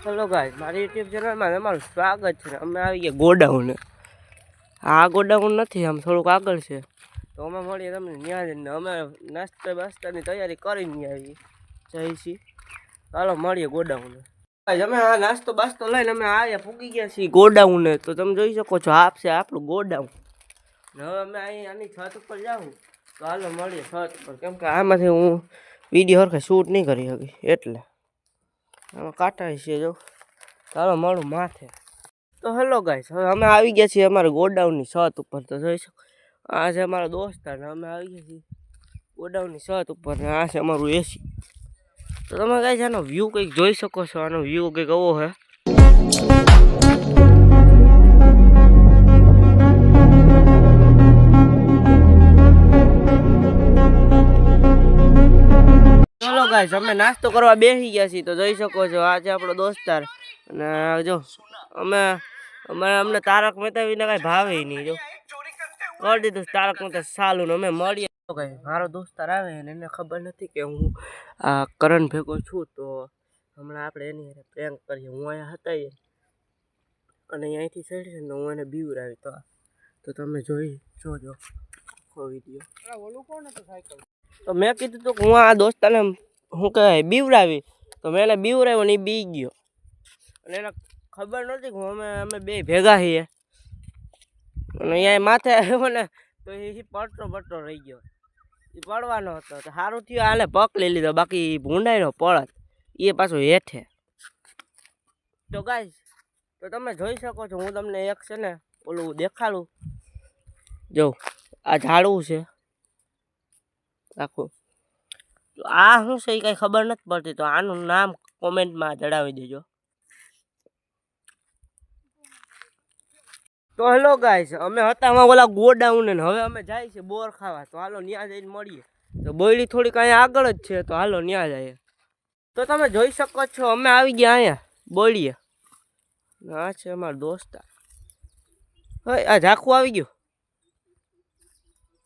Hello guys, મારી YouTube ચેનલમાં તમારું સ્વાગત છે. અમે આવી ગયા ગોડાઉન. આ ગોડાઉન નથી, આમ થોડુંક આગળ છે. તો અમે મળીએ તમને ત્યાં જઈને. અમે નાસ્તાની તૈયારી કરીને આવી જઈશી. ચાલો મળીએ ગોડાઉન. અમે આ નાસ્તો લઈને અમે આવ્યા પૂગી ગયા છીએ ગોડાઉને. તો તમે જોઈ શકો છો, આપ છે આપણું ગોડાઉન. હવે અમે અહીં આની છત ઉપર જાઉં. તો હાલો મળીએ છત ઉપર, કેમ કે આમાંથી હું વિડીયો હરખે શૂટ નહીં કરી શકી એટલે આમાં કાંટા છે. જો ચાલો મળું માથે. તો હેલો ગાઈસ, હવે અમે આવી ગયા છીએ અમારા ગોડાઉનની છત ઉપર. તો જોઈ શકો, આ છે અમારા દોસ્તાર ને અમે આવી ગયા છીએ ગોડાઉનની છત ઉપર. ને આ છે અમારું એસી. તો તમે ગાઈસ આનો વ્યૂ કંઈક જોઈ શકો છો. આનો વ્યૂ કંઈક આવો છે. ગાઈસ અમે નાસ્તો કરવા બેસી ગયા છીએ. તો જોઈ શકો છો, આ છે આપણો દોસ્તાર. અને જો અમને તારક મહેતા વિના કઈ ભાવે નહીં. જો કરી દીધું તારક મહેતા સાલું. અમે મળીએ. મારો દોસ્તાર આવે ને એને ખબર નથી કે હું આ કરણ ભેગો છું. તો હમણાં આપણે એની પ્રેન્ક કરીએ. હું અહીંયા હતા અને અહીંથી ચડી ને હું એને બીવરાવી. તો તમે જોજો વિડીયો. તો મેં કીધું તો હું આ દોસ્તારને હું કહેવાય બીવરાવી. તો મેં એને બીવરાવ્યો ને એ બી ગયો. અને એને ખબર નહોતી કે અમે બે ભેગા છીએ. અને અહીંયા માથે આવ્યો ને તો એ પડતો રહી ગયો. એ પડવાનો હતો. તો સારું થયું આને પક લઈ લીધો, બાકી ભૂંડાઈનો પડત એ પાછો હેઠે. તો ગાઈસ, તો તમે જોઈ શકો છો, હું તમને એક છે ને ઓલું દેખાડું. જો આ ઝાડવું છે આખું. તો આ શું છે એ કંઈ ખબર નથી પડતી. તો આનું નામ કોમેન્ટમાં જણાવી દેજો. તો હેલો ગાઈસ, અમે હતા આમાં ઓલા ગોડાઉન ને હવે અમે જાય છે બોર ખાવા. તો હાલો ત્યાં જઈને મળીએ. તો બોયડી થોડીક અહીંયા આગળ જ છે. તો હાલો ત્યાં જઈએ. તો તમે જોઈ શકો છો, અમે આવી ગયા અહીંયા બોયડીએ. આ છે અમારો દોસ્તાર. હવે આ ઝાખું આવી ગયું.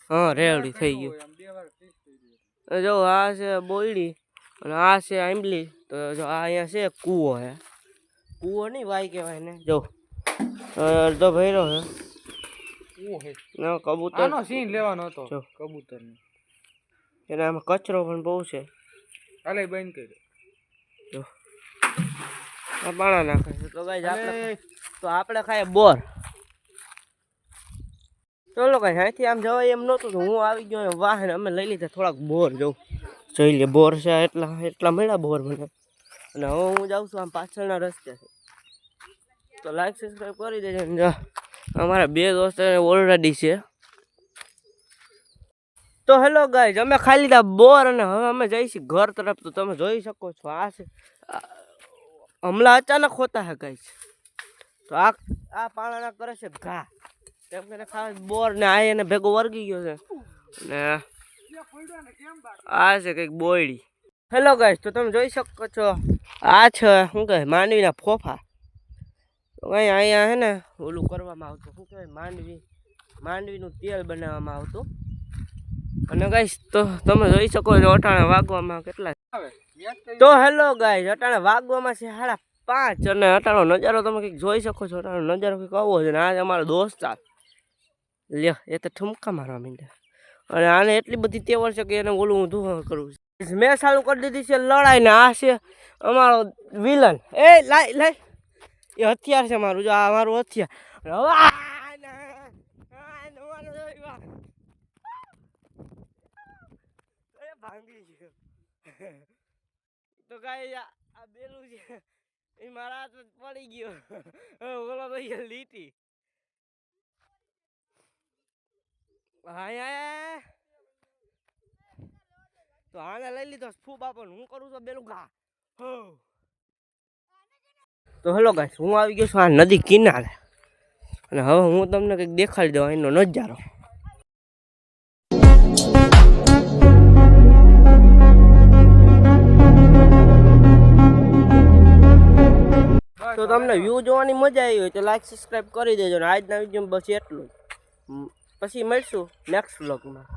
હા, રેવડી થઈ ગયું. જો આ છે બોયડી અને આ છે આંબલી. તો જો આ અહીંયા છે કૂવો. હે કૂવો નહીં વાય કહેવાય ને. જો અડધો ભર્યો છે. કબૂતર સીન લેવાનો હતો. કબૂતર એને આમાં કચરો પણ બહુ છે. હાલે બંધ કરી દો. પાણા નાખે છે. તો ગાઈસ આપણે ખાઈએ બોર. ચલો ગાઈસ, અહીંથી આમ જવાય એમ નહોતું. તો હું આવી ગયો વાહન. અમે લઈ લીધા થોડાક બોર. જોઈ લે બોર છે. એટલા મળ્યા બોર મને. અને હવે હું જાઉં છું આમ પાછળના રસ્તે. તો લાઈક સબસ્ક્રાઈબ કરી દેજો. અમારા બે દોસ્ત ઓલરેડી છે. તો હેલો ગાઈસ, અમે ખાઈ લીધા બોર અને હવે અમે જઈશું ઘર તરફ. તો તમે જોઈ શકો છો, આ છે હમણાં અચાનક હોતા હે ગાઈસ. તો આ પાણાના કરે છે ઘા. કેમ કે ખાસ બોર ને આ એને ભેગો વર્ગી ગયો છે. ને આ છે કંઈક બોયડી. હેલો ગાઈસ, તો તમે જોઈ શકો છો, આ છે શું કહે માંડવીના ફોફા. તો કંઈ અહીંયા હે ને ઓલું કરવામાં આવતું, શું કહેવાય માંડવીનું તેલ બનાવવામાં આવતું. અને ગાઈસ, તો તમે જોઈ શકો છો અટાણે વાગવામાં કેટલા. તો હેલો ગાઈસ, અટાણે વાગવામાં છે 5:30. અને અટાણો નજારો તમે કંઈક જોઈ શકો છો. અટાણો નજારો કંઈક આવો છે. ને આ અમારો દોસ્તાર લ્યો એ તો ઠુમકા મારવા માંડ્યા. અને આને એટલી બધી તેવડ છે કે એને ઓલું હું ધું કરું છું. મેં ચાલુ કરી દીધી છે લડાઈ. ને આ છે અમારો વિલન. એ લાઈ એ હથિયાર છે મારું. જો આ મારું હથિયાર. ભાંગી ગયો. તો કાંઈ આ બેલું છે એ મારા હાથ પડી ગયો. ઓલો તો લીટી. હા, તો આને લઈ લીધો ફૂ બાપો. હું કરું છું બેલું ઘા. તો હેલો ગાઈસ, હું આવી ગયો છું આ નદી કિનારે. અને હવે હું તમને કંઈક દેખાડી દઉં એનો નજારો. તો તમને વ્યૂ જોવાની મજા આવી હોય તો લાઈક સબસ્ક્રાઈબ કરી દેજો. ને આજના વિડીયોમાં બસ એટલું. પછી મળશું નેક્સ્ટ વ્લોગમાં.